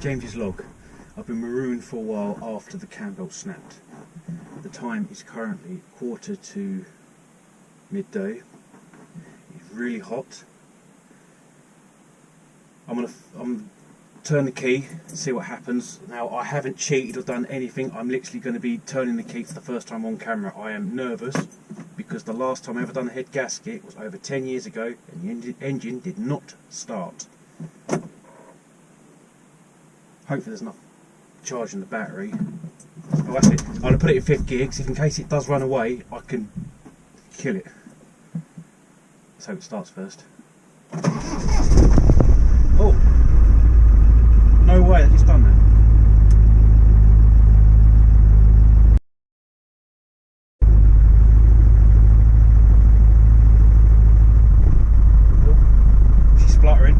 James's log. I've been marooned for a while after the cambelt snapped. The time is currently 1:45 midday. It's really hot. I'm gonna turn the key and see what happens. Now, I haven't cheated or done anything. I'm literally going to be turning the key for the first time on camera. I am nervous because the last time I ever done a head gasket was over 10 years ago and the engine did not start. Hopefully there's enough charge in the battery. Oh, that's it. I'm going to put it in 5th gear because in case it does run away, I can kill it. Let's hope it starts first. Oh! No way that it's done that. Oh, she's spluttering.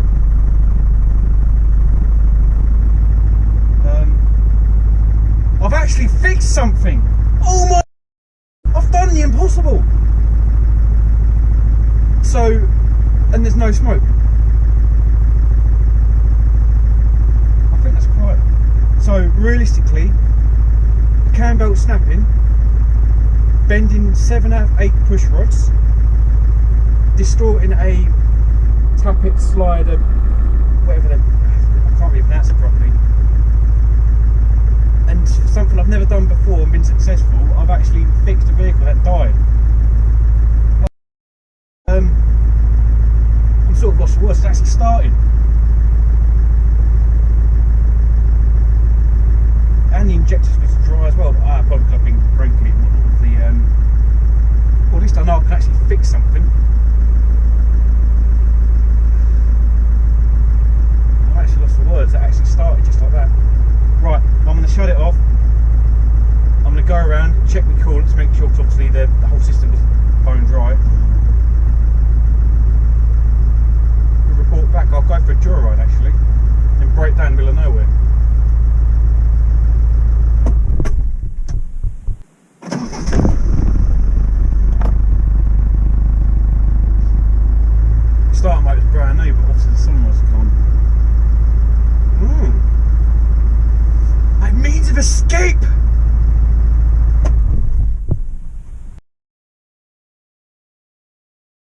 I've actually fixed something! Oh my... I've done the impossible! So... and there's no smoke. So realistically, the cambelt snapping, bending 7 out of 8 push rods, distorting a tappet slider, whatever I can't really pronounce it properly, and something I've never done before and been successful, I've actually fixed a vehicle that died. I'm sort of lost for words. It's actually starting. And the injector's supposed to dry as well, but probably because I've been cranking it with the well, at least I know I can actually fix something. I'm actually lost for words. That actually started just like that. Right, I'm going to shut it off. I'm going to go around, check the coolant to make sure, because obviously the whole system is bone dry. We'll report back. I'll go for a joyride actually, and break down in the middle of nowhere. Starting motor's brand new, but obviously the sun was